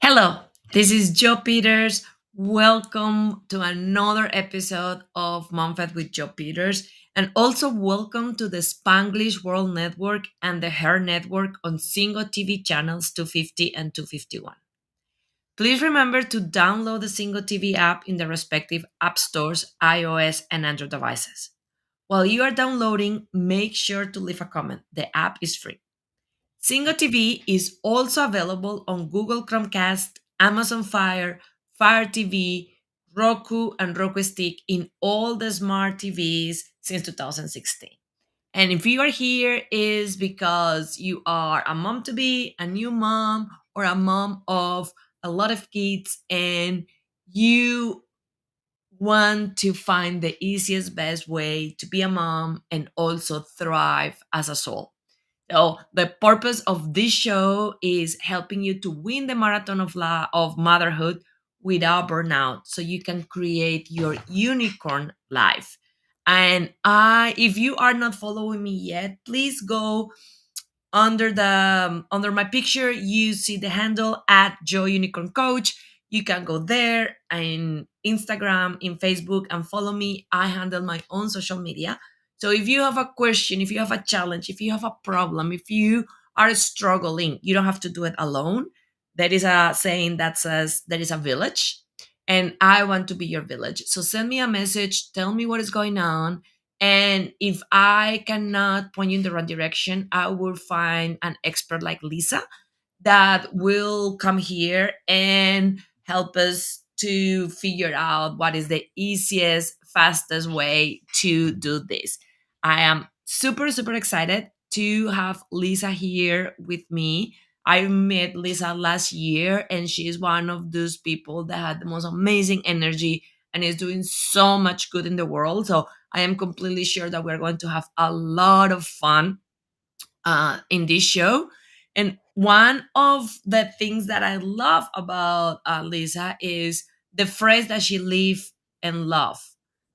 Hello, this is Joe Peters. Welcome to another episode of MOMFIT with Joe Peters. And also welcome to the Spanglish World Network and the Hair Network on single TV channels 250 and 251. Please remember to download the Single TV app in the respective app stores, iOS and Android devices. While you are downloading, make sure to leave a comment. The app is free. Singo TV is also available on Google Chromecast, Amazon Fire, Fire TV, Roku, and Roku Stick in all the smart TVs since 2016. And if you are here is because you are a mom to be, a new mom, or a mom of a lot of kids, and you want to find the easiest, best way to be a mom and also thrive as a soul. So the purpose of this show is helping you to win the marathon of motherhood without burnout, so you can create your unicorn life. And if you are not following me yet, please go under my picture. You see the handle at Joe Unicorn Coach. You can go there in Instagram, in Facebook, and follow me. I handle my own social media. So if you have a question, if you have a challenge, if you have a problem, if you are struggling, you don't have to do it alone. There is a saying that says there is a village, and I want to be your village. So send me a message, tell me what is going on, and if I cannot point you in the right direction, I will find an expert like Lisa that will come here and help us to figure out what is the easiest, fastest way to do this. I am super, super excited to have Lisa here with me. I met Lisa last year, and she is one of those people that had the most amazing energy and is doing so much good in the world. So I am completely sure that we're going to have a lot of fun in this show. And one of the things that I love about Lisa is the phrase that she live and love.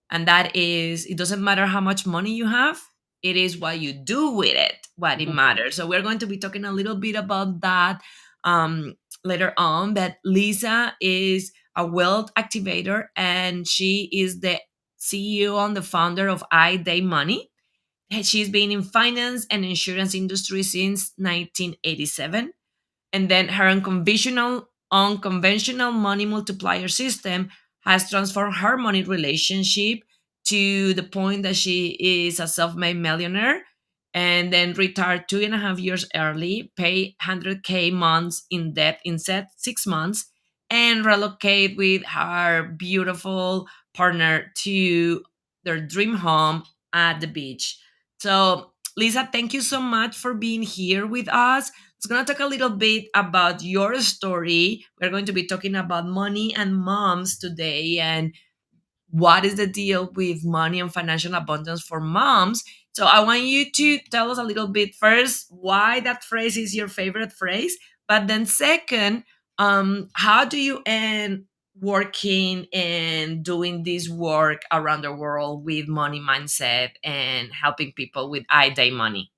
And that is, it doesn't matter how much money you have, it is what you do with it, what it matters. So we're going to be talking a little bit about that later on. But Lisa is a wealth activator, and she is the CEO and the founder of iDay Money. She's been in finance and insurance industry since 1987, and then her unconventional money multiplier system has transformed her money relationship to the point that she is a self-made millionaire, and then retired 2.5 years early, pay 100K months in debt in 6 months, and relocate with her beautiful partner to their dream home at the beach. So Lisa, thank you so much for being here with us. It's going to talk a little bit about your story. We're going to be talking about money and moms today, and what is the deal with money and financial abundance for moms. So I want you to tell us a little bit first why that phrase is your favorite phrase, but then second, how do you end working and doing this work around the world with money mindset and helping people with iDay money?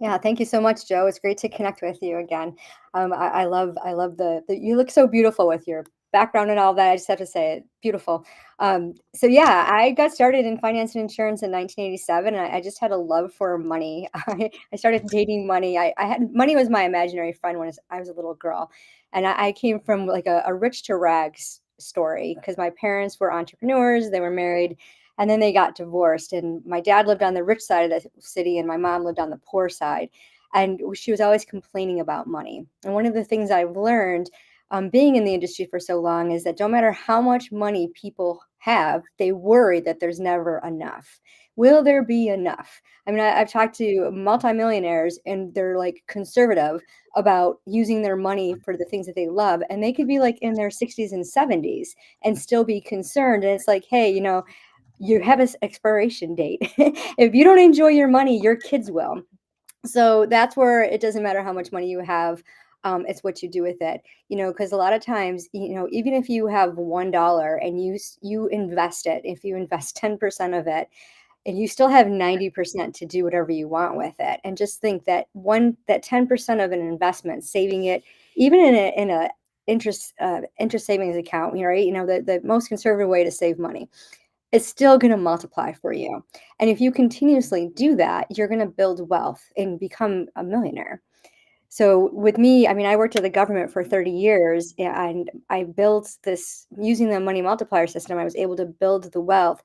Yeah, thank you so much, Joe. It's great to connect with you again. I love the you look so beautiful with your background and all that. I just have to say it, beautiful. So yeah, I got started in finance and insurance in 1987, and I just had a love for money. I started dating money. I had money was my imaginary friend when I was a little girl, and I came from like a rich to rags story because my parents were entrepreneurs. They were married, and then they got divorced, and my dad lived on the rich side of the city and my mom lived on the poor side, and she was always complaining about money. And one of the things I've learned, being in the industry for so long, is that no matter how much money people have, they worry that there's never enough. Will there be enough? I mean, I've talked to multimillionaires and they're like conservative about using their money for the things that they love, and they could be like in their 60s and 70s and still be concerned. And it's like, hey, you have an expiration date. If you don't enjoy your money, your kids will. So that's where it doesn't matter how much money you have. It's what you do with it, because a lot of times, even if you have $1 and you invest it, if you invest 10% of it, and you still have 90% to do whatever you want with it. And just think that 10% of an investment, saving it, even interest savings account, right? The most conservative way to save money. It's still going to multiply for you. And if you continuously do that, you're going to build wealth and become a millionaire. So with me, I mean, I worked at the government for 30 years and I built this using the money multiplier system. I was able to build the wealth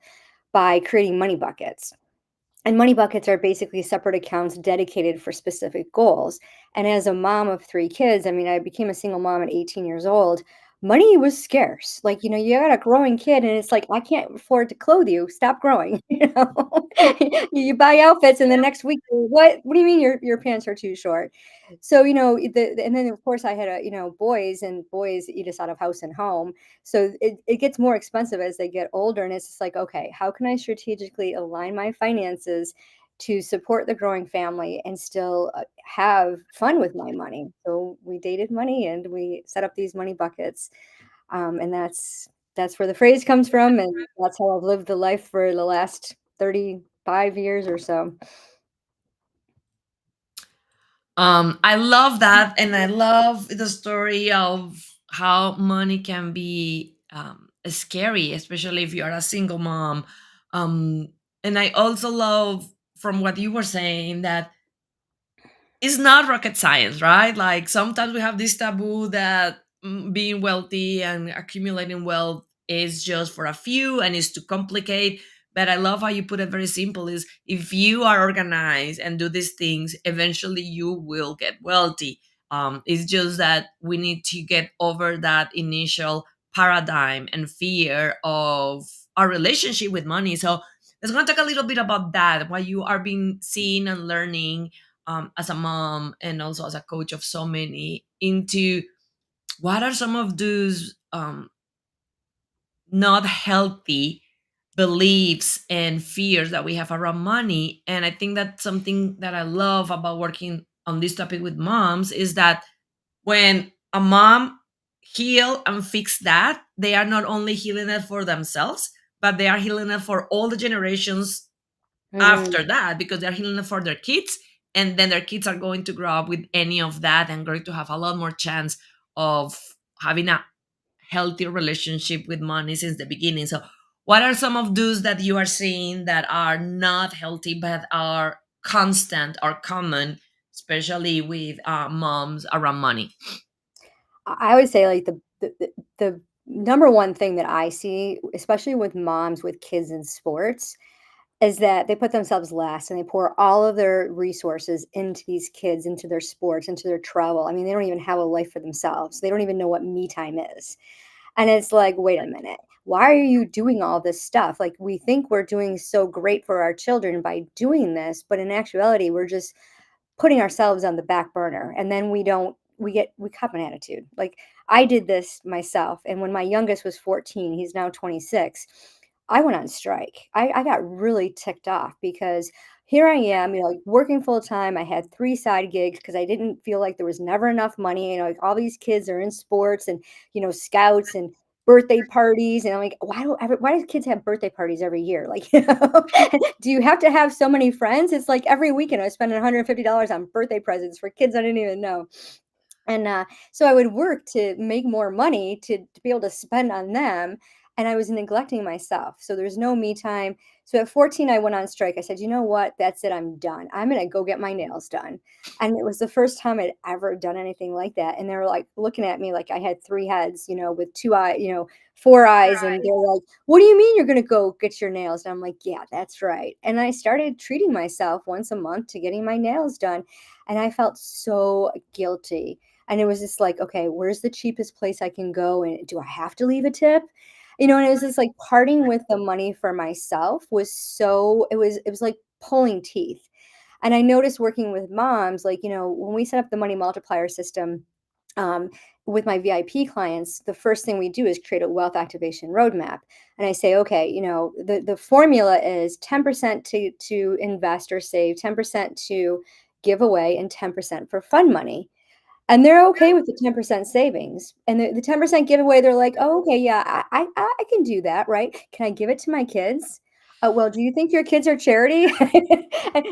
by creating money buckets. And money buckets are basically separate accounts dedicated for specific goals. And as a mom of three kids, I mean, I became a single mom at 18 years old. Money was scarce. Like, you got a growing kid, and it's like, I can't afford to clothe you. Stop growing. You buy outfits, and the next week, what do you mean your pants are too short? So, and then of course I had boys, and boys eat us out of house and home. So it gets more expensive as they get older. And it's just like, okay, how can I strategically align my finances to support the growing family and still have fun with my money? So we dated money and we set up these money buckets. And that's where the phrase comes from. And that's how I've lived the life for the last 35 years or so. I love that, and I love the story of how money can be scary, especially if you are a single mom. Um, and I also love from what you were saying that it's not rocket science, right? Like sometimes we have this taboo that being wealthy and accumulating wealth is just for a few and is too complicated. But I love how you put it very simple is if you are organized and do these things, eventually you will get wealthy. It's just that we need to get over that initial paradigm and fear of our relationship with money. So let's going to talk a little bit about that, what you are being seeing and learning as a mom and also as a coach of so many into what are some of those not healthy beliefs and fears that we have around money. And I think that's something that I love about working on this topic with moms is that when a mom heal and fix that, they are not only healing it for themselves, but they are healing it for all the generations Mm. after that because they're healing it for their kids, and then their kids are going to grow up with any of that and going to have a lot more chance of having a healthy relationship with money since the beginning. So what are some of those that you are seeing that are not healthy but are constant or common, especially with moms around money? I would say like the number one thing that I see, especially with moms with kids in sports, is that they put themselves last and they pour all of their resources into these kids, into their sports, into their travel. I mean, they don't even have a life for themselves. They don't even know what me time is. And it's like, wait a minute. Why are you doing all this stuff? Like, we think we're doing so great for our children by doing this, but in actuality, we're just putting ourselves on the back burner, and then we cop an attitude. Like, I did this myself, and when my youngest was 14, he's now 26, I went on strike. I got really ticked off because here I am, like working full time. I had three side gigs because I didn't feel like there was never enough money. Like all these kids are in sports and scouts and birthday parties, and I'm like, why do kids have birthday parties every year? Like, do you have to have so many friends? It's like every weekend I was spending $150 on birthday presents for kids I didn't even know. And so I would work to make more money to be able to spend on them. And I was neglecting myself. So there's no me time. So at 14, I went on strike. I said, you know what? That's it. I'm done. I'm going to go get my nails done. And it was the first time I'd ever done anything like that. And they were like looking at me like I had three heads, with two eyes, four eyes. And they're like, what do you mean you're going to go get your nails? And I'm like, yeah, that's right. And I started treating myself once a month to getting my nails done. And I felt so guilty, and it was just like, okay, where's the cheapest place I can go? And do I have to leave a tip? And it was just like parting with the money for myself was it was like pulling teeth. And I noticed working with moms, like, when we set up the money multiplier system, um, with my VIP clients, the first thing we do is create a wealth activation roadmap. And I say, okay, the formula is 10% to invest or save, 10% to give away, and 10% for fun money. And they're okay with the 10% savings, and the 10% giveaway, they're like, "Oh, okay, yeah, I can do that, right? Can I give it to my kids?" Well, do you think your kids are charity?"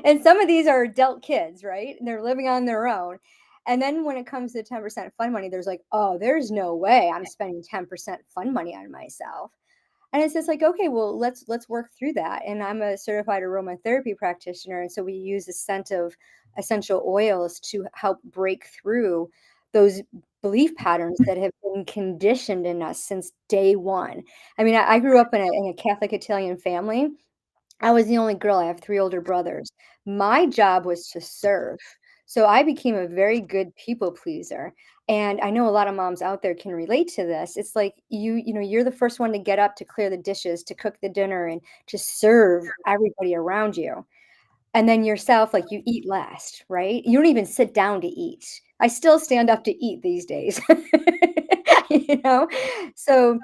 And some of these are adult kids, right? And they're living on their own. And then when it comes to 10% fun money, there's like, oh, there's no way I'm spending 10% fun money on myself. And it's just like, okay, well, let's work through that. And I'm a certified aromatherapy practitioner, and so we use a scent of essential oils to help break through those belief patterns that have been conditioned in us since day one. I mean, I grew up in a Catholic Italian family. I was the only girl. I have 3 older brothers. My job was to serve. So I became a very good people pleaser. And I know a lot of moms out there can relate to this. It's like you're the first one to get up to clear the dishes, to cook the dinner, and to serve everybody around you. And then yourself, like, you eat last, right? You don't even sit down to eat. I still stand up to eat these days. You know? So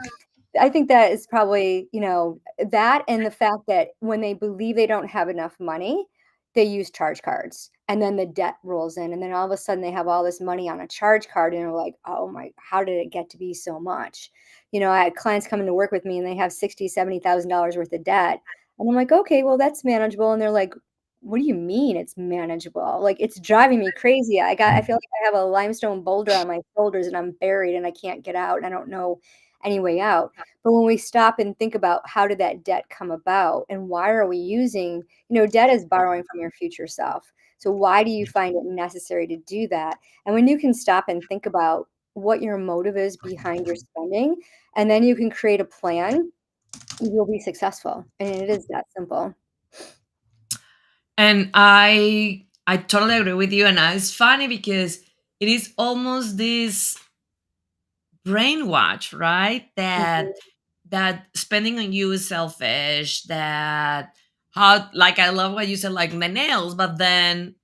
I think that is probably, that and the fact that when they believe they don't have enough money, they use charge cards. And then the debt rolls in. And then all of a sudden they have all this money on a charge card and they're like, oh my, how did it get to be so much? I had clients coming to work with me and they have $60,000, $70,000 worth of debt. And I'm like, okay, well, that's manageable. And they're like, what do you mean it's manageable? Like, it's driving me crazy. I feel like I have a limestone boulder on my shoulders and I'm buried and I can't get out and I don't know any way out. But when we stop and think about how did that debt come about and why are we using, debt is borrowing from your future self. So why do you find it necessary to do that? And when you can stop and think about what your motive is behind your spending, and then you can create a plan, you'll be successful. And it is that simple. And I totally agree with you. And it's funny because it is almost this brainwash, right? Mhm, That spending on you is selfish. That how, like, I love what you said, like the nails, but then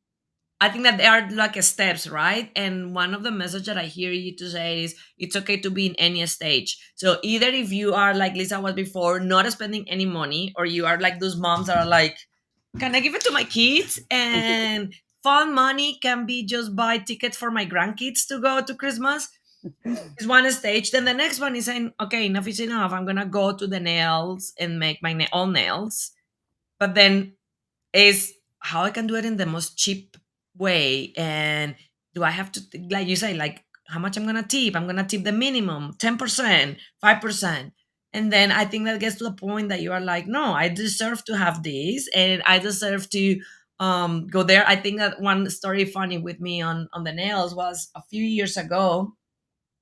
I think that they are like steps, right? And one of the message that I hear you to say is it's okay to be in any stage. So either if you are like Lisa was before, not spending any money, or you are like those moms that are like, can I give it to my kids? mhm, And fun money can be just buy tickets for my grandkids to go to Christmas. Is one stage. Then the next one is saying, okay, enough is enough. I'm gonna go to the nails and make my own nails. But then is how I can do it in the most cheap way. And do I have to, like you say, like how much I'm gonna tip? I'm gonna tip the minimum 10%, 5%. And then I think that gets to the point that you are like, no, I deserve to have this and I deserve to go there. I think that one story funny with me on the nails was a few years ago.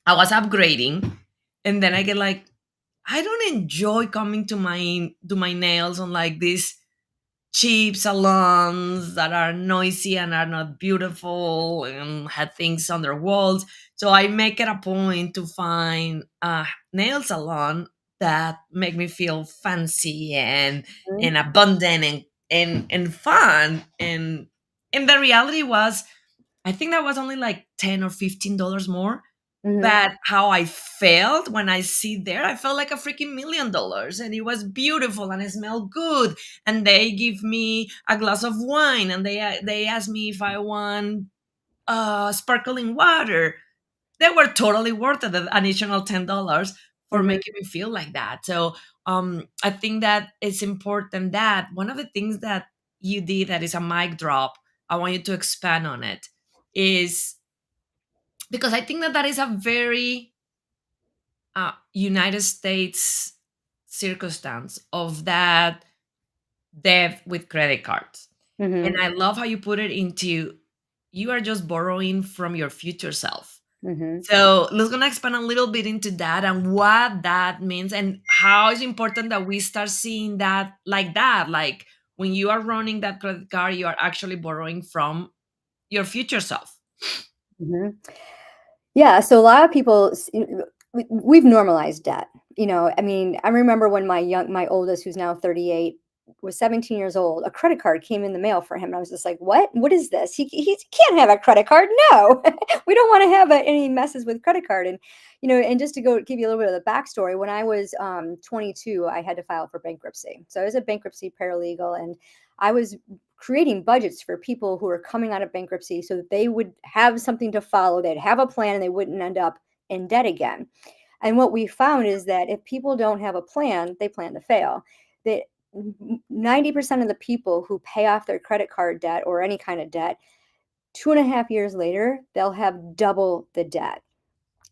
I was upgrading and then I get like, I don't enjoy coming to my nails on like this cheap salons that are noisy and are not beautiful and had things on their walls. So I make it a point to find a nail salon that make me feel fancy mhm, and abundant and fun. And the reality was I think that was only like $10 or $15 more. mhm, But how I felt when I sit there, I felt like a freaking $1,000,000. And it was beautiful and it smelled good. And they give me a glass of wine and they asked me if I want sparkling water. They were totally worth it, the additional $10 for mhm, making me feel like that. So I think that it's important that one of the things that you did that is a mic drop, I want you to expand on it, is because I think that that is a very United States circumstance of that debt with credit cards. And mhm, I love how you put it into you are just borrowing from your future self. mhm. So let's gonna expand a little bit into that and what that means and how it's important that we start seeing that like that. Like when you are running that credit card, you are actually borrowing from your future self. Mhm. Yeah, so a lot of people, we've normalized debt. I mean, I remember when my oldest, who's now 38, was 17 years old. A credit card came in the mail for him, and I was just like, "What? What is this? He can't have a credit card. No, we don't want to have any messes with credit card." And just to go give you a little bit of the backstory, when I was 22, I had to file for bankruptcy. So I was a bankruptcy paralegal, and I was creating budgets for people who are coming out of bankruptcy so that they would have something to follow, they'd have a plan, and they wouldn't end up in debt again. And what we found is that if people don't have a plan, they plan to fail. That 90% of the people who pay off their credit card debt or any kind of debt 2.5 years later, they'll have double the debt.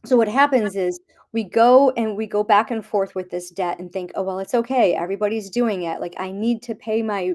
So what happens is we go back and forth with this debt and think, "Oh, well, it's okay. Everybody's doing it. Like I need to pay my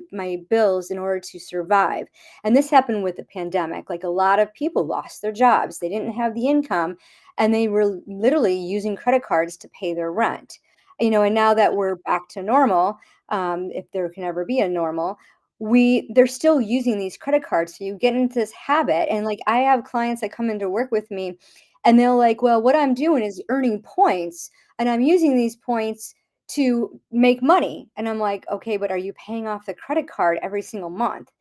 bills in order to survive." And this happened with the pandemic. Like a lot of people lost their jobs. They didn't have the income and they were literally using credit cards to pay their rent. And now that we're back to normal, if there can ever be a normal, they're still using these credit cards. So you get into this habit. And like I have clients that come into work with me and they're like, "Well, what I'm doing is earning points, and I'm using these points to make money." And I'm like, "Okay, but are you paying off the credit card every single month?"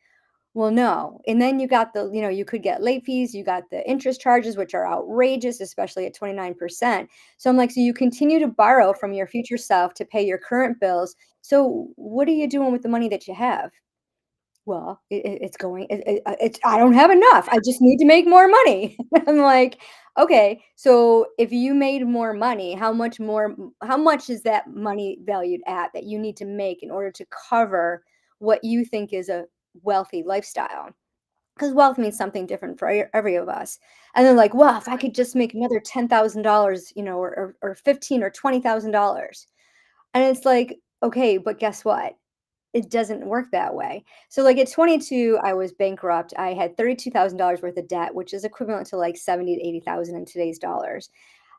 Well, no. And then you could get late fees, you got the interest charges, which are outrageous, especially at 29%. So I'm like, so you continue to borrow from your future self to pay your current bills. So what are you doing with the money that you have? Well, it's going it's I don't have enough. I just need to make more money. I'm like, "Okay, so if you made more money, how much is that money valued at that you need to make in order to cover what you think is a wealthy lifestyle?" Because wealth means something different for every of us. And they're like, "Well, if I could just make another $10,000, or 15 or $20,000." And it's like, "Okay, but guess what? It doesn't work that way." So, like, at 22, I was bankrupt. I had $32,000 worth of debt, which is equivalent to, like, 70 to 80,000 in today's dollars.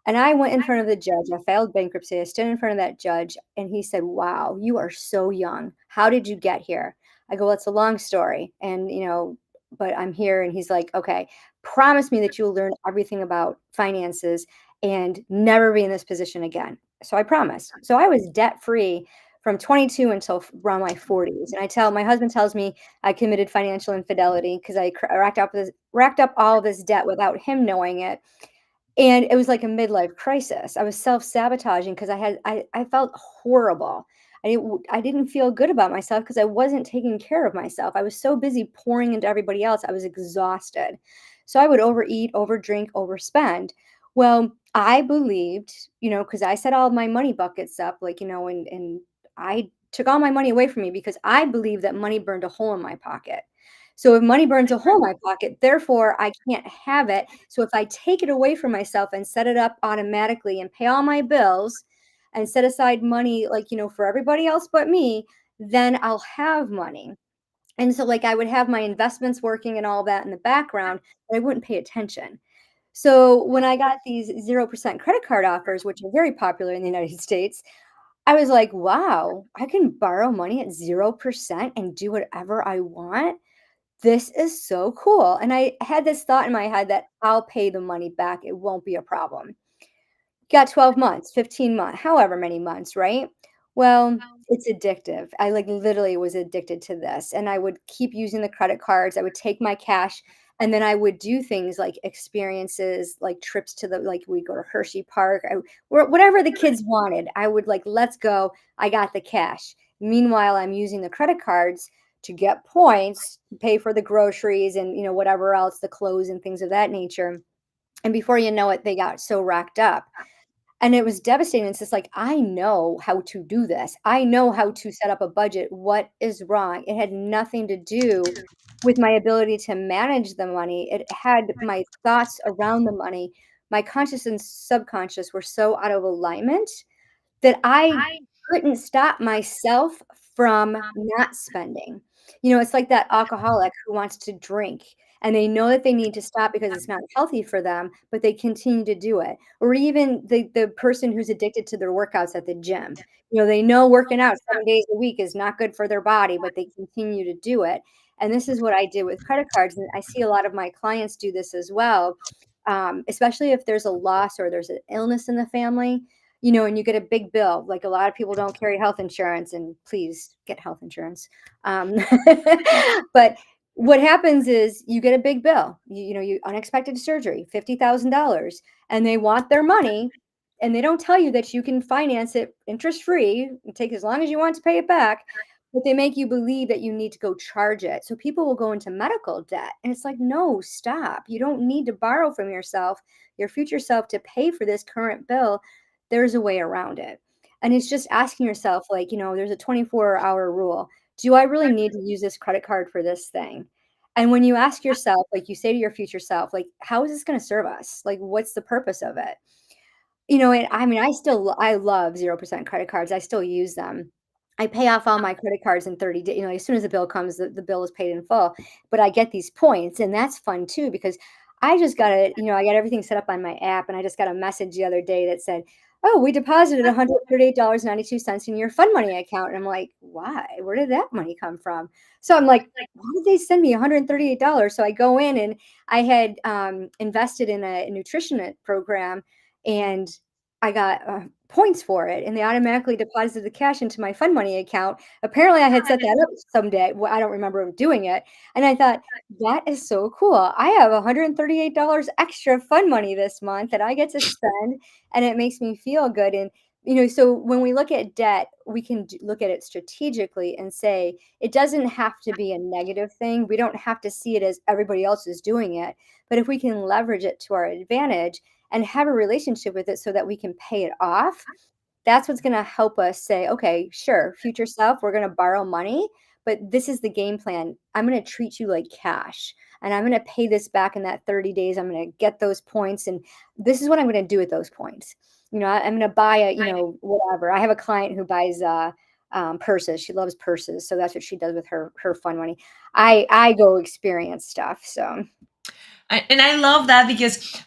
And I went in front of the judge. I filed bankruptcy. I stood in front of that judge, and he said, "Wow, you are so young. How did you get here?" I go, "Well, it's a long story, but I'm here." And he's like, "Okay, promise me that you'll learn everything about finances and never be in this position again." So I promised. So I was debt free from 22 until around my 40s. And my husband tells me I committed financial infidelity because racked up all this debt without him knowing it. And it was like a midlife crisis. I was self-sabotaging because I felt horrible. I didn't feel good about myself because I wasn't taking care of myself. I was so busy pouring into everybody else. I was exhausted. So I would overeat, overdrink, overspend. Well, I believed, because I set all my money buckets up, like, and I took all my money away from me because I believe that money burned a hole in my pocket. So if money burns a hole in my pocket, therefore I can't have it. So if I take it away from myself and set it up automatically and pay all my bills and set aside money, like, for everybody else but me, then I'll have money. And so, like, I would have my investments working and all that in the background, but I wouldn't pay attention. So when I got these 0% credit card offers, which are very popular in the United States, I was like, wow, I can borrow money at 0% and do whatever I want. This is so cool. And I had this thought in my head that I'll pay the money back. It won't be a problem. Got 12 months, 15 months, however many months, right? Well, it's addictive. I like literally was addicted to this. And I would keep using the credit cards. I would take my cash and then I would do things like experiences, like trips like we go to Hershey Park, whatever the kids wanted. I would like, let's go. I got the cash. Meanwhile, I'm using the credit cards to get points to pay for the groceries and, whatever else, the clothes and things of that nature. And before you know it, they got so racked up. And it was devastating. It's just like, I know how to do this. I know how to set up a budget. What is wrong? It had nothing to do with my ability to manage the money. It had my thoughts around the money. My conscious and subconscious were so out of alignment that I couldn't stop myself from not spending. It's like that alcoholic who wants to drink and they know that they need to stop because it's not healthy for them, but they continue to do it. Or even the person who's addicted to their workouts at the gym. They know working out 7 days a week is not good for their body, but they continue to do it. And this is what I did with credit cards. And I see a lot of my clients do this as well, especially if there's a loss or there's an illness in the family, and you get a big bill. Like a lot of people don't carry health insurance, and please get health insurance. Um, but what happens is you get a big bill, you unexpected surgery, $50,000, and they want their money, and they don't tell you that you can finance it interest free and take as long as you want to pay it back. But they make you believe that you need to go charge it. So people will go into medical debt. And it's like, no, stop. You don't need to borrow from yourself, your future self, to pay for this current bill. There's a way around it. And it's just asking yourself, like, there's a 24-hour rule. Do I really need to use this credit card for this thing? And when you ask yourself, like you say to your future self, like, how is this going to serve us? Like, what's the purpose of it? And I mean, I love 0% credit cards. I still use them. I pay off all my credit cards in 30 days. As soon as the bill comes, the bill is paid in full. But I get these points, and that's fun too because I just got I got everything set up on my app, and I just got a message the other day that said, "Oh, we deposited $138.92 in your fund money account." And I'm like, "Why? Where did that money come from?" So I'm like, "Why did they send me $138?" So I go in, and I had invested in a nutrition program, and I got, points for it, and they automatically deposited the cash into my fund money account. Apparently, I had set that up someday. Well, I don't remember doing it, and I thought, "That is so cool. I have $138 extra fund money this month that I get to spend, and it makes me feel good." And, so when we look at debt, we can look at it strategically and say, it doesn't have to be a negative thing. We don't have to see it as everybody else is doing it. But if we can leverage it to our advantage, and have a relationship with it so that we can pay it off, that's what's going to help us say, okay, sure, future self, we're going to borrow money, but this is the game plan. I'm going to treat you like cash, and I'm going to pay this back in that 30 days. I'm going to get those points, and this is what I'm going to do with those points. I'm going to buy whatever. I have a client who buys purses. She loves purses, so that's what she does with her fun money. I go experience stuff. So And I love that because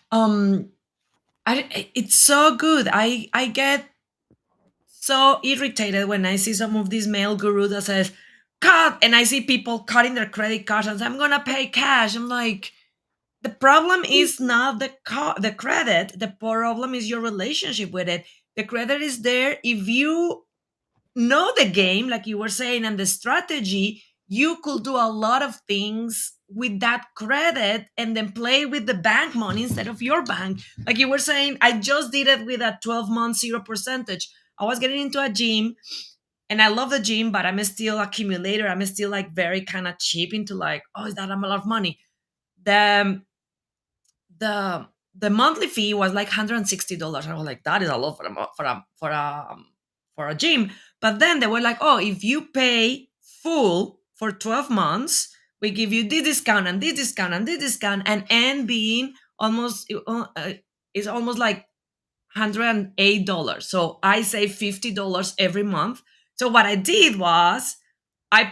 it's so good. I get so irritated when I see some of these male gurus that says cut, and I see people cutting their credit cards and say, I'm gonna pay cash. I'm like, the problem is not the credit. The problem is your relationship with it. The credit is there if you know the game, like you were saying, and the strategy. You could do a lot of things with that credit and then play with the bank money instead of your bank. Like you were saying, I just did it with a 12-month 0%. I was getting into a gym, and I love the gym, but I'm still accumulator. I'm still like very kind of cheap into like, oh, is that a lot of money? The the the monthly fee was like $160. I was like, that is a lot for a gym. But then they were like, oh, if you pay full for 12 months, we give you this discount and this discount and this discount, and end being almost is almost like $108. So I save $50 every month. So what I did was I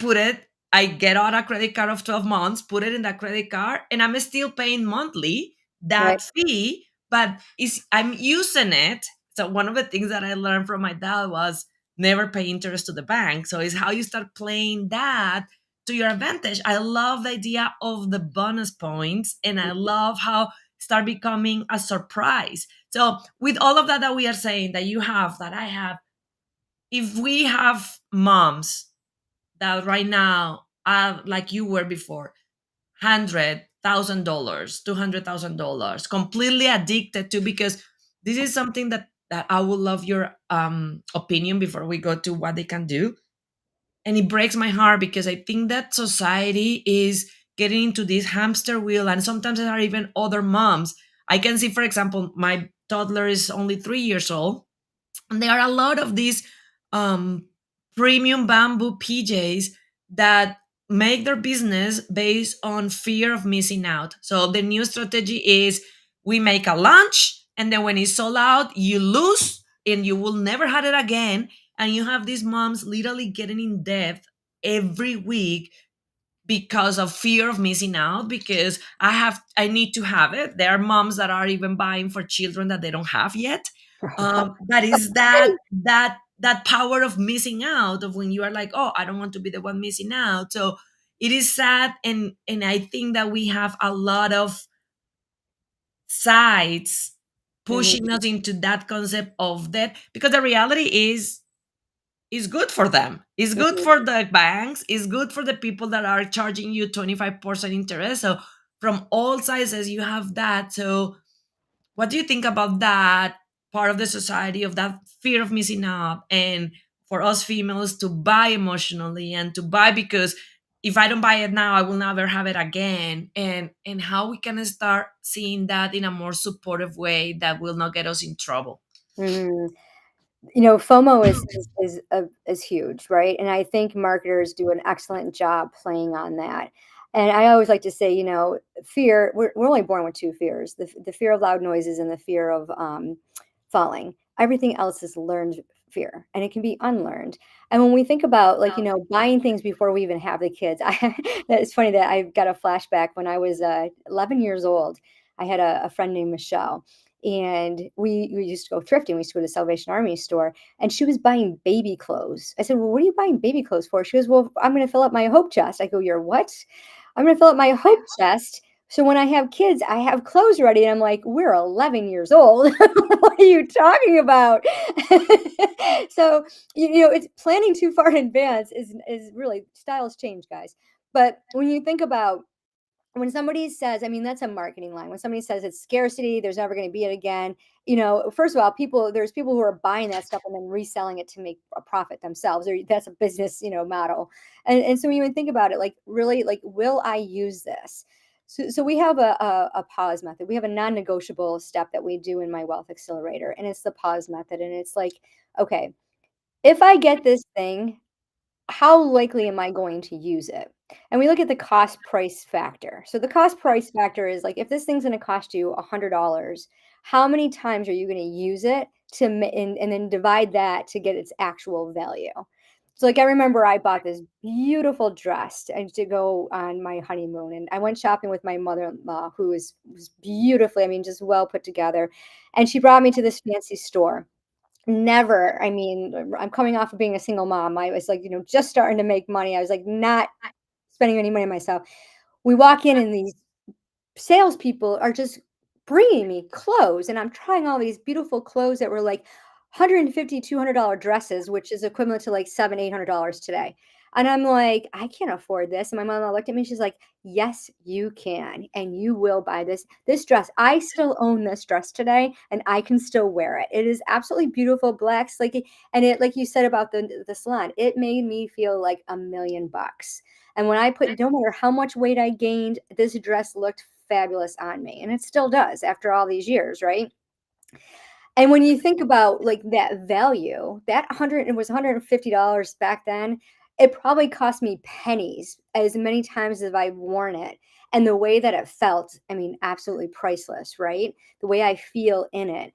get out a credit card of 12 months, put it in that credit card, and I'm still paying monthly right. that fee, but I'm using it. So one of the things that I learned from my dad was never pay interest to the bank. So it's how you start playing that to your advantage. I love the idea of the bonus points, and I love how start becoming a surprise. So with all of that we are saying that you have, that I have, if we have moms that right now are like you were before, $100,000, $200,000, completely addicted to, because this is something that I would love your opinion before we go to what they can do. And it breaks my heart because I think that society is getting into this hamster wheel, and sometimes there are even other moms. I can see, for example, my toddler is only 3 years old, and there are a lot of these um, premium bamboo PJs that make their business based on fear of missing out. So the new strategy is we make a launch, and then when it's sold out, you lose and you will never have it again. And you have these moms literally getting in debt every week because of fear of missing out, because I need to have it. There are moms that are even buying for children that they don't have yet. That is that power of missing out, of when you are like, oh, I don't want to be the one missing out. So it is sad, and I think that we have a lot of sides pushing Mhm, us into that concept of debt, because the reality is good for them. It's good mhm, for the banks. It's good for the people that are charging you 25% interest. So from all sizes, you have that. So what do you think about that part of the society, of that fear of missing out, and for us females to buy emotionally and to buy because if I don't buy it now, I will never have it again, and how we can start seeing that in a more supportive way that will not get us in trouble. mhm. FOMO is huge, right? And I think marketers do an excellent job playing on that. And I always like to say, fear, we're only born with two fears, the fear of loud noises and the fear of falling. Everything else is learned fear, and it can be unlearned. And when we think about, like, buying things before we even have the kids, it's funny that I got a flashback when I was 11 years old. I had a friend named Michelle, and we used to go thrifting. We used to go to the Salvation Army store, and she was buying baby clothes. I said, "Well, what are you buying baby clothes for?" She goes, "Well, I'm going to fill up my hope chest." I go, "You're what?" "I'm going to fill up my hope chest. So when I have kids, I have clothes ready." And I'm like, "We're 11 years old. What are you talking about?" So, it's planning too far in advance is really, styles change, guys. But when you think about, when somebody says, I mean, that's a marketing line. When somebody says it's scarcity, there's never going to be it again. First of all, there's people who are buying that stuff and then reselling it to make a profit themselves. Or that's a business, model. And so when you think about it, like, really, like, will I use this? So we have a pause method. We have a non-negotiable step that we do in my wealth accelerator, and it's the pause method. And it's like, okay, if I get this thing, how likely am I going to use it? And we look at the cost price factor. So the cost price factor is like, if this thing's going to cost you $100, how many times are you going to use it and then divide that to get its actual value? So, like, I remember I bought this beautiful dress to go on my honeymoon, and I went shopping with my mother-in-law, who was beautifully, I mean, just well put together, and she brought me to this fancy store. Never. I mean, I'm coming off of being a single mom. I was, like, just starting to make money. I was, like, not spending any money on myself. We walk in and these salespeople are just bringing me clothes, and I'm trying all these beautiful clothes that were like 150, $200 dresses, which is equivalent to like $700, $800 today. And I'm like, I can't afford this. And my mom looked at me. She's like, yes, you can, and you will buy this dress. I still own this dress today, and I can still wear it. It is absolutely beautiful, black, like, and it, like you said about the salon, it made me feel like $1,000,000. And when I put, no matter how much weight I gained, this dress looked fabulous on me. And it still does after all these years, right? And when you think about, like, that value, that 100, it was $150 back then, it probably cost me pennies as many times as I've worn it. And the way that it felt, I mean, absolutely priceless, right? The way I feel in it.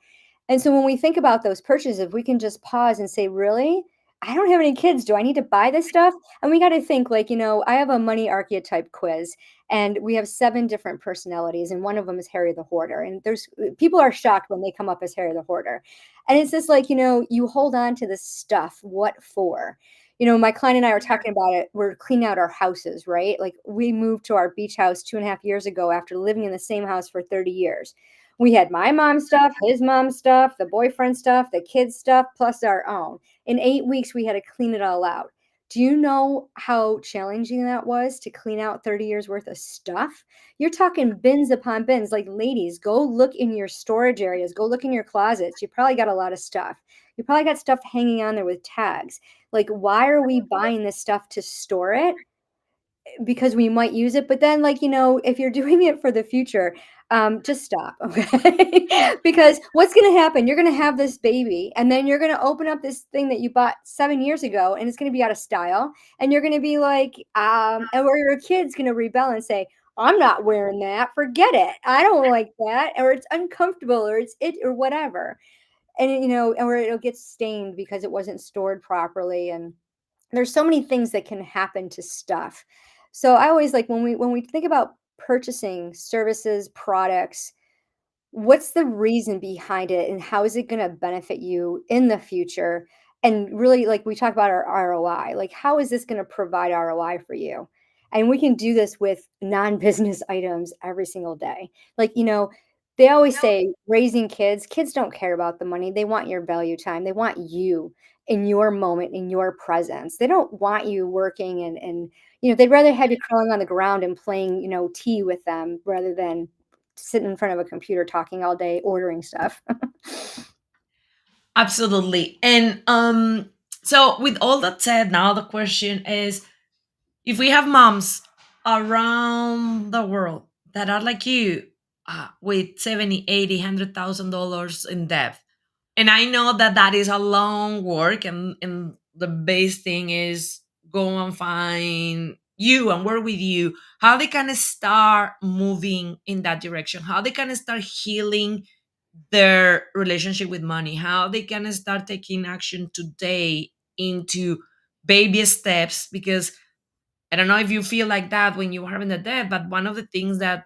And so when we think about those purchases, if we can just pause and say, really? I don't have any kids. Do I need to buy this stuff? And we got to think, like, I have a money archetype quiz, and we have 7 different personalities, and one of them is Harry the Hoarder. And there's people are shocked when they come up as Harry the Hoarder. And it's just like, you hold on to this stuff. What for? My client and I were talking about it. We're cleaning out our houses, right? Like, we moved to our beach house 2.5 years ago after living in the same house for 30 years. We had my mom's stuff, his mom's stuff, the boyfriend stuff, the kids' stuff, plus our own. In 8 weeks, we had to clean it all out. Do you know how challenging that was to clean out 30 years worth of stuff? You're talking bins upon bins. Like, ladies, go look in your storage areas, go look in your closets. You probably got a lot of stuff. You probably got stuff hanging on there with tags. Like, why are we buying this stuff to store it? Because we might use it, but then, like, if you're doing it for the future, just stop, okay? Because what's gonna happen, you're gonna have this baby, and then you're gonna open up this thing that you bought 7 years ago, and it's gonna be out of style, and you're gonna be like, and where your kid's gonna rebel and say, "I'm not wearing that, forget it, I don't like that," or "It's uncomfortable," or "It's it," or whatever, and, or it'll get stained because it wasn't stored properly, and there's so many things that can happen to stuff. So I always like, when we think about purchasing services, products, what's the reason behind it and how is it going to benefit you in the future? And really, like, we talk about our ROI, like, how is this going to provide ROI for you? And we can do this with non-business items every single day. Like, they always say raising kids don't care about the money. They want your value time. They want you in your moment, in your presence. They don't want you working, and they'd rather have you crawling on the ground and playing, tea with them rather than sitting in front of a computer talking all day ordering stuff. Absolutely. And so with all that said, now the question is, if we have moms around the world that are like you, with 70, 80, $100,000 in debt, and I know that that is a long work, and the base thing is go and find you and work with you, how they can start moving in that direction, how they can start healing their relationship with money, how they can start taking action today into baby steps. Because I don't know if you feel like that when you are having a debt, but one of the things that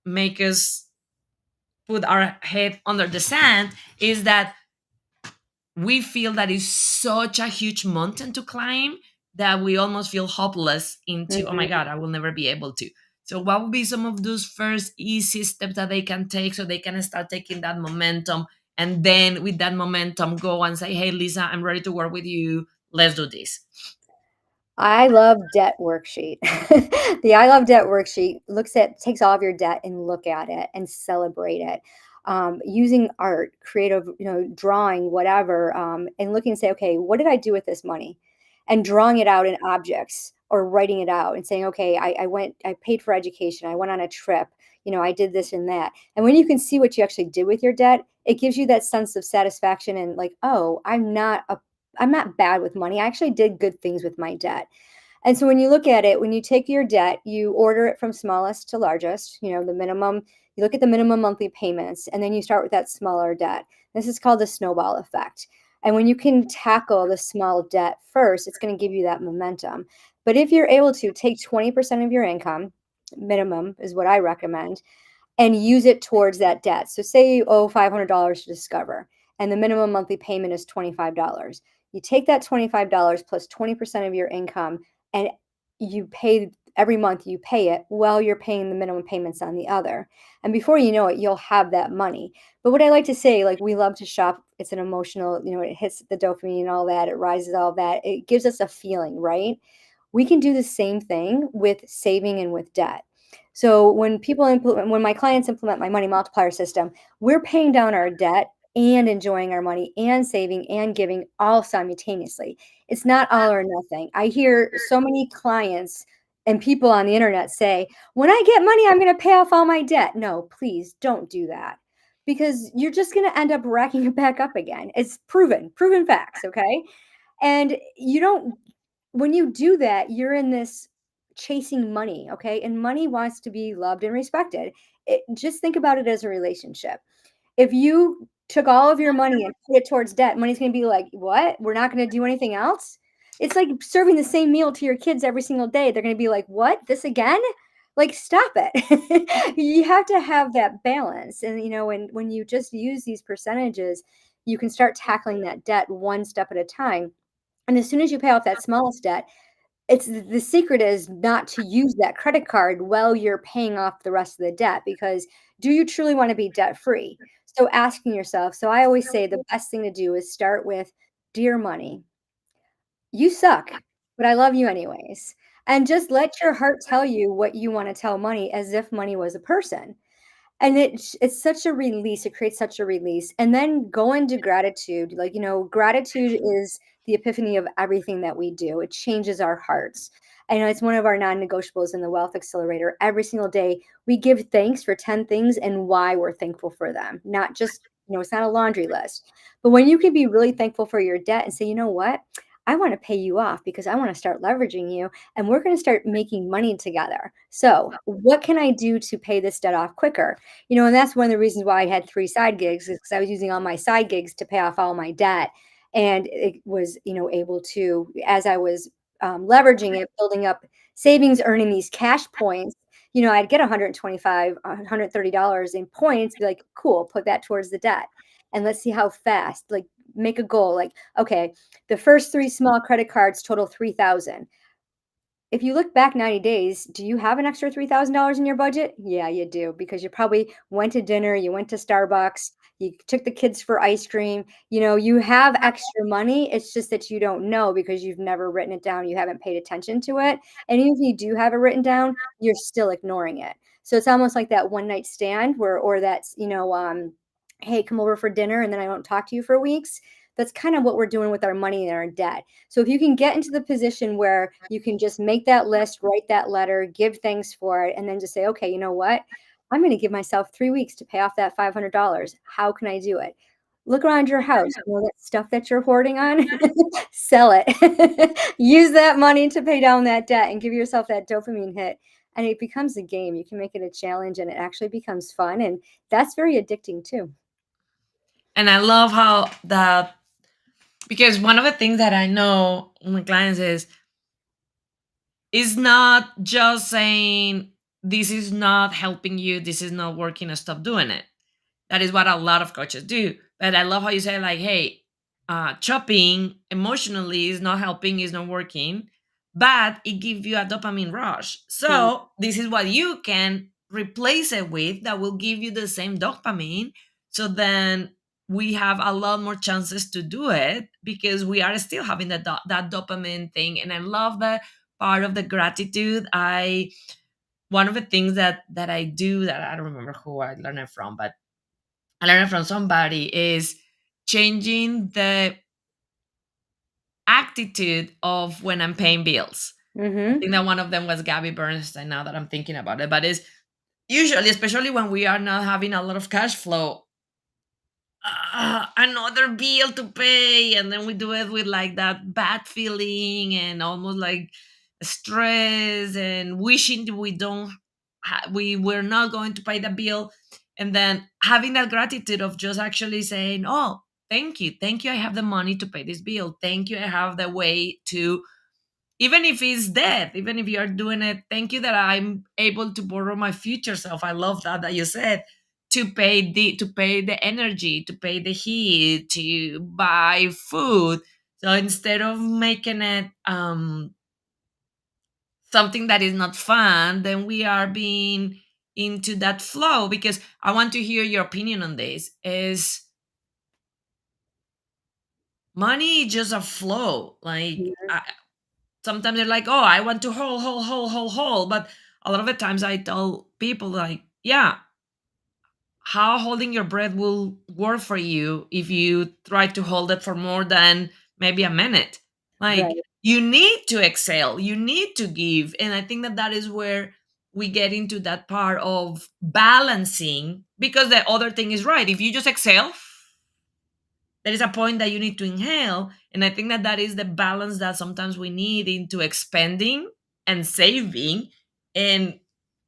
make us put our head under the sand is that we feel that is such a huge mountain to climb that we almost feel hopeless into, oh my Mhm. God, I will never be able to. So what would be some of those first easy steps that they can take so they can start taking that momentum, and then with that momentum go and say, hey Lisa, I'm ready to work with you, let's do this. I love debt worksheet. The I love debt worksheet looks at takes all of your debt and look at it and celebrate it. Using art, creative, drawing, whatever, and looking and say, okay, what did I do with this money? And drawing it out in objects or writing it out and saying, okay, I paid for education, I went on a trip, I did this and that. And when you can see what you actually did with your debt, it gives you that sense of satisfaction and like, oh, I'm not bad with money. I actually did good things with my debt. And so when you look at it, when you take your debt, you order it from smallest to largest, the minimum, you look at the minimum monthly payments, and then you start with that smaller debt. This is called the snowball effect. And when you can tackle the small debt first, it's going to give you that momentum. But if you're able to take 20% of your income, minimum is what I recommend, and use it towards that debt. So say you owe $500 to Discover and the minimum monthly payment is $25. You take that $25 plus 20% of your income and you pay every month you pay it while you're paying the minimum payments on the other. And before you know it, you'll have that money. But what I like to say, like we love to shop, it's an emotional, it hits the dopamine and all that, it rises all that. It gives us a feeling, right? We can do the same thing with saving and with debt. So when my clients implement my money multiplier system, we're paying down our debt and enjoying our money and saving and giving all simultaneously. It's not all or nothing. I hear so many clients and people on the internet say, when I get money, I'm going to pay off all my debt. No, please don't do that because you're just going to end up racking it back up again. It's proven facts. Okay. And you don't when you do that, you're in this chasing money, okay? And money wants to be loved and respected. Just think about it as a relationship. If you took all of your money and put it towards debt, money's going to be like, "What? We're not going to do anything else?" It's like serving the same meal to your kids every single day. They're going to be like, "What? This again?" Like, stop it. You have to have that balance. And when you just use these percentages, you can start tackling that debt one step at a time. And as soon as you pay off that smallest debt, it's the secret is not to use that credit card while you're paying off the rest of the debt because do you truly want to be debt free? So asking yourself, so I always say the best thing to do is start with, dear money, you suck, but I love you anyways. And just let your heart tell you what you want to tell money as if money was a person. And it's such a release, it creates such a release, and then go into gratitude, like, gratitude is the epiphany of everything that we do, it changes our hearts. I know it's one of our non-negotiables in the Wealth Accelerator. Every single day, we give thanks for 10 things and why we're thankful for them, not just it's not a laundry list. But when you can be really thankful for your debt and say, "You know what? I wanna pay you off because I wanna start leveraging you, and we're gonna start making money together. So, what can I do to pay this debt off quicker?" And that's one of the reasons why I had 3 side gigs is because I was using all my side gigs to pay off all my debt, and it was, able to as I was, leveraging it, building up savings, earning these cash points, I'd get 125, $130 in points, be like, "Cool, put that towards the debt, and let's see how fast," like, make a goal, like, "Okay, the first 3 small credit cards total 3,000. If you look back 90 days, do you have an extra $3,000 in your budget? Yeah, you do, because you probably went to dinner, you went to Starbucks, you took the kids for ice cream. You have extra money. It's just that you don't know because you've never written it down. You haven't paid attention to it. And even if you do have it written down, you're still ignoring it. So it's almost like that one night stand or that's, hey, come over for dinner and then I won't talk to you for weeks. That's kind of what we're doing with our money and our debt. So if you can get into the position where you can just make that list, write that letter, give thanks for it, and then just say, okay, you know what? I'm going to give myself 3 weeks to pay off that $500. How can I do it? Look around your house, you know that stuff that you're hoarding on? Sell it. Use that money to pay down that debt and give yourself that dopamine hit, and it becomes a game. You can make it a challenge, and it actually becomes fun, and that's very addicting too. And I love how that, because one of the things that I know with my clients is not just saying this is not helping you, this is not working, stop doing it. That is what a lot of coaches do. But I love how you say, like, hey, chopping emotionally is not helping, is not working, but it gives you a dopamine rush. Mhm, So this is what you can replace it with that will give you the same dopamine. So then we have a lot more chances to do it because we are still having that dopamine thing. And I love that part of the gratitude. I One of the things that I do, that I don't remember who I learned it from, but I learned it from somebody, is changing the attitude of when I'm paying bills. I mhm, think that one of them was Gabby Bernstein, now that I'm thinking about it. But it's usually, especially when we are not having a lot of cash flow, another bill to pay, and then we do it with like that bad feeling and almost like stress and wishing that we were not going to pay the bill, and then having that gratitude of just actually saying, oh, thank you, I have the money to pay this bill, thank you, I have the way to, even if it's death, even if you're doing it, thank you that I'm able to borrow my future self. I love that you said, to pay the energy, to pay the heat, to buy food. So instead of making it something that is not fun, then we are being into that flow. Because I want to hear your opinion on this. Is money just a flow? Like, mhm, sometimes they're like, oh, I want to hold. But a lot of the times I tell people, like, yeah, how holding your breath will work for you if you try to hold it for more than maybe a minute. Like, right, you need to exhale, you need to give. And I think that that is where we get into that part of balancing, because the other thing is right. If you just exhale, there is a point that you need to inhale. And I think that that is the balance that sometimes we need into expanding and saving. And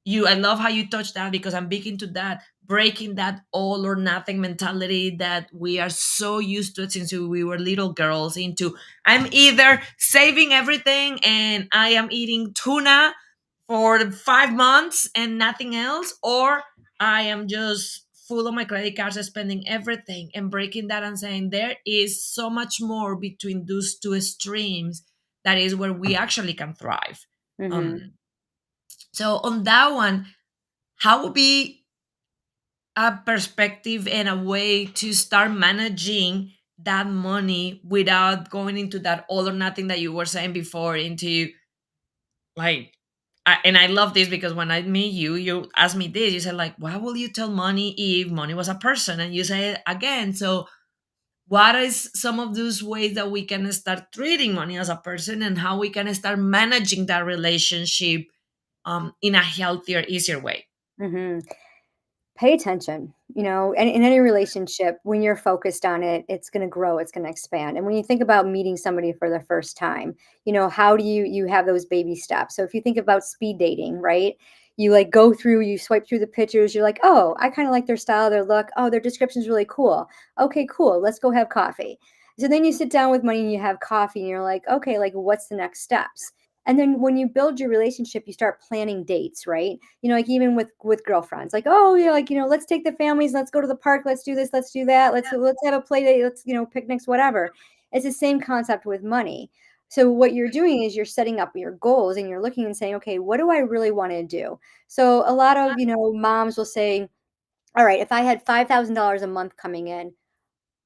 I love how you touch that, because I'm big into that, breaking that all or nothing mentality that we are so used to it since we were little girls, into I'm either saving everything and I am eating tuna for 5 months and nothing else, or I am just full of my credit cards, spending everything, and breaking that and saying there is so much more between those two extremes. That is where we actually can thrive. mhm, Um, so on that one, how would be a perspective and a way to start managing that money without going into that all or nothing that you were saying before, into like, and I love this, because when I meet you, you asked me this. You said, like, why will you tell money if money was a person? And you say it again. So, what is some of those ways that we can start treating money as a person, and how we can start managing that relationship in a healthier, easier way? mhm. Pay attention, you know, and in any relationship, when you're focused on it, it's going to grow, it's going to expand. And when you think about meeting somebody for the first time, you know, how do you have those baby steps? So if you think about speed dating, right? You like go through, you swipe through the pictures, you're like, oh, I kind of like their style, their look. Oh, their description's really cool. Okay, cool. Let's go have coffee. So then you sit down with money and you have coffee and you're like, okay, like what's the next steps? And then when you build your relationship, you start planning dates, right? You know, like even with girlfriends, like, oh yeah, like, you know, let's take the families, let's go to the park, let's do this, let's do that, let's have a play date, let's, you know, picnics, whatever. It's the same concept with money. So what you're doing is you're setting up your goals and you're looking and saying, okay, what do I really want to do? So a lot of, you know, moms will say, all right, if I had $5,000 a month coming in,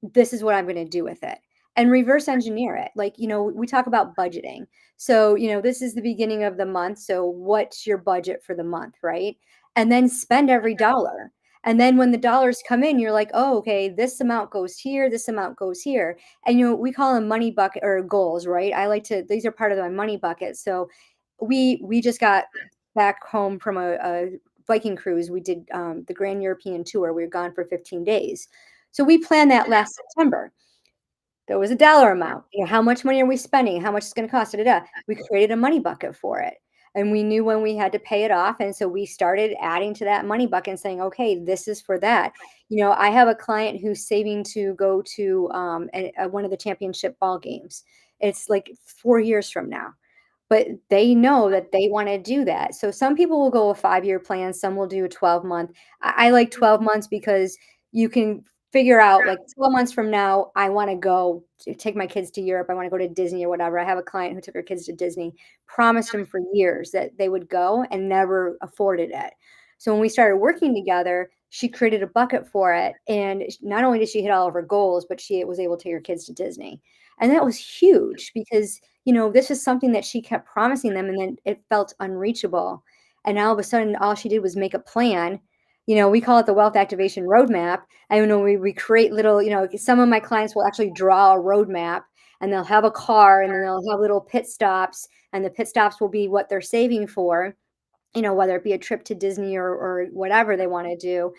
this is what I'm gonna do with it, and reverse engineer it. Like, you know, we talk about budgeting. So, you know, this is the beginning of the month, so what's your budget for the month, right? And then spend every dollar. And then when the dollars come in, you're like, "Oh, okay, this amount goes here, this amount goes here." And, you know, we call them money bucket or goals, right? I like to these are part of my money bucket. So, we just got back home from a Viking cruise. We did, the Grand European Tour. We were gone for 15 days. So we planned that last September. There was a dollar amount. You know, how much money are we spending? How much it's going to cost? Da, da, da. We created a money bucket for it. And we knew when we had to pay it off. And so we started adding to that money bucket and saying, okay, this is for that. You know, I have a client who's saving to go to one of the championship ball games. It's like 4 years from now, but they know that they wanna do that. So some people will go a 5-year plan, some will do a 12-month. I like 12 months because you can figure out, like, 12 months from now, I wanna go to take my kids to Europe, I wanna go to Disney or whatever. I have a client who took her kids to Disney, promised them for years that they would go and never afforded it. So when we started working together, she created a bucket for it, and not only did she hit all of her goals, but she was able to take her kids to Disney. And that was huge because this is something that she kept promising them and then it felt unreachable. And now all of a sudden, all she did was make a plan. We call it the wealth activation roadmap. And we create little, some of my clients will actually draw a roadmap and they'll have a car and then they'll have little pit stops. And the pit stops will be what they're saving for, whether it be a trip to Disney or whatever they want to do.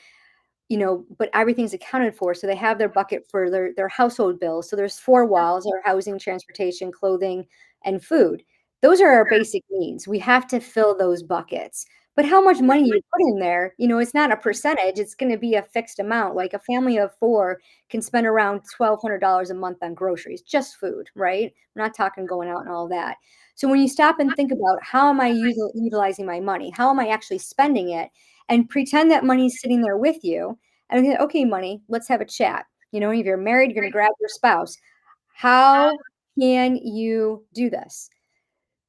But everything's accounted for. So they have their bucket for their household bills. So there's 4 walls: or housing, transportation, clothing, and food. Those are our basic needs. We have to fill those buckets. But how much money you put in there, it's not a percentage, it's gonna be a fixed amount. Like a family of 4 can spend around $1,200 a month on groceries, just food, right? We're not talking going out and all that. So when you stop and think about how am I utilizing my money? How am I actually spending it? And pretend that money's sitting there with you and then, okay, money, let's have a chat. If you're married, you're going to grab your spouse. How can you do this?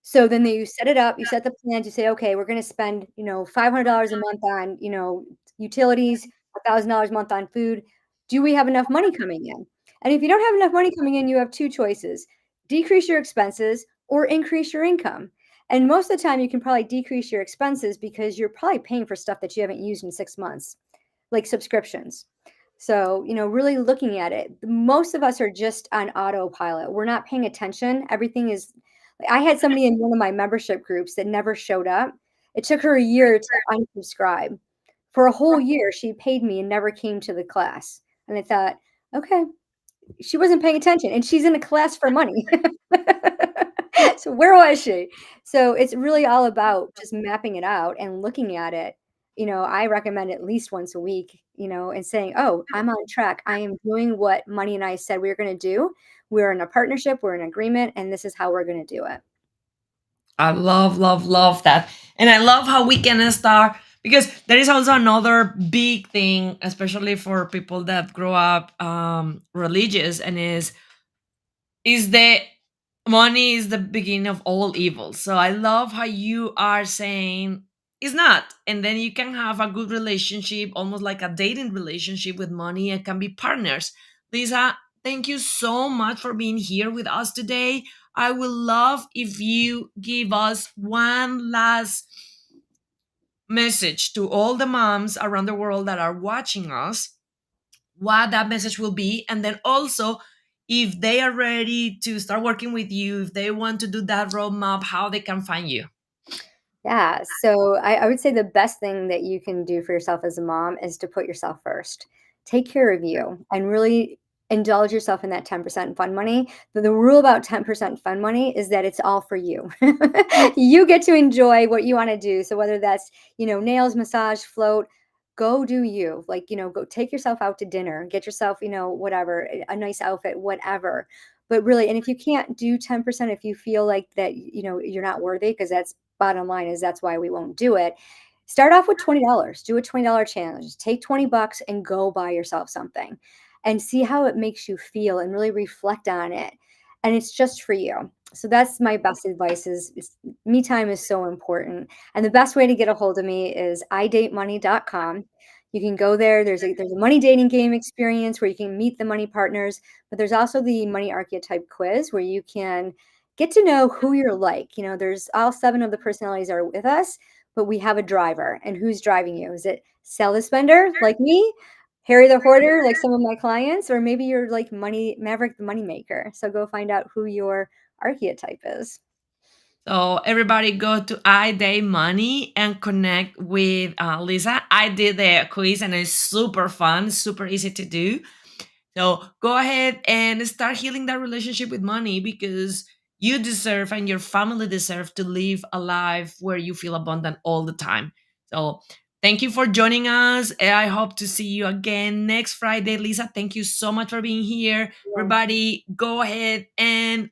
So then you set it up, you set the plans, you say, okay, we're going to spend, $500 a month on, utilities, $1,000 a month on food. Do we have enough money coming in? And if you don't have enough money coming in, you have two choices: decrease your expenses or increase your income. And most of the time, you can probably decrease your expenses because you're probably paying for stuff that you haven't used in 6 months, like subscriptions. So, really looking at it, most of us are just on autopilot. We're not paying attention. Everything is, I had somebody in one of my membership groups that never showed up. It took her a year to unsubscribe. For a whole year, she paid me and never came to the class. And I thought, okay, she wasn't paying attention and she's in a class for money. So where was she? So it's really all about just mapping it out and looking at it. I recommend at least once a week, and saying, oh, I'm on track. I am doing what Money and I said we were going to do. We're in a partnership, we're in agreement, and this is how we're going to do it. I love, love, love that. And I love how we can start because there is also another big thing, especially for people that grow up religious, and is the money is the beginning of all evil. So I love how you are saying it's not. And then you can have a good relationship, almost like a dating relationship with money, and can be partners. Lisa, thank you so much for being here with us today. I would love if you give us one last message to all the moms around the world that are watching us, what that message will be. And then also, if they are ready to start working with you, if they want to do that roadmap, how they can find you. Yeah. So I would say the best thing that you can do for yourself as a mom is to put yourself first. Take care of you and really indulge yourself in that 10% fun money. The rule about 10% fun money is that it's all for you. You get to enjoy what you want to do. So whether that's, nails, massage, float, go do you. Like, go take yourself out to dinner, get yourself, whatever, a nice outfit, whatever. But really, and if you can't do 10%, if you feel like that, you're not worthy, because that's bottom line is that's why we won't do it. Start off with $20. Do a $20 challenge. Take 20 bucks and go buy yourself something and see how it makes you feel and really reflect on it. And it's just for you. So that's my best advice is me time is so important. And the best way to get a hold of me is idatemoney.com. You can go there. There's a money dating game experience where you can meet the money partners, but there's also the money archetype quiz where you can get to know who you're like. There's all 7 of the personalities are with us, but we have a driver. And who's driving you? Is it sell the spender like me? Harry the hoarder like some of my clients? Or maybe you're like money maverick the money maker. So go find out who your archetype is. So everybody go to I Day Money and connect with Lisa. I did the quiz and it's super fun, super easy to do. So go ahead and start healing that relationship with money, because you deserve and your family deserve to live a life where you feel abundant all the time. So thank you for joining us. I hope to see you again next Friday. Lisa, thank you so much for being here. Everybody, go ahead and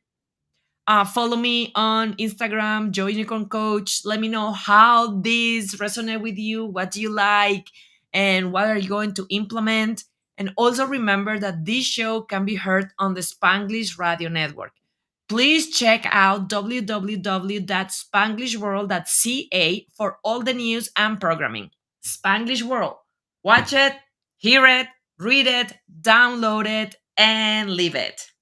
follow me on Instagram, Joy Unicorn Coach. Let me know how this resonate with you. What do you like? And what are you going to implement? And also remember that this show can be heard on the Spanglish Radio Network. Please check out www.spanglishworld.ca for all the news and programming. Spanglish World. Watch it, hear it, read it, download it, and live it.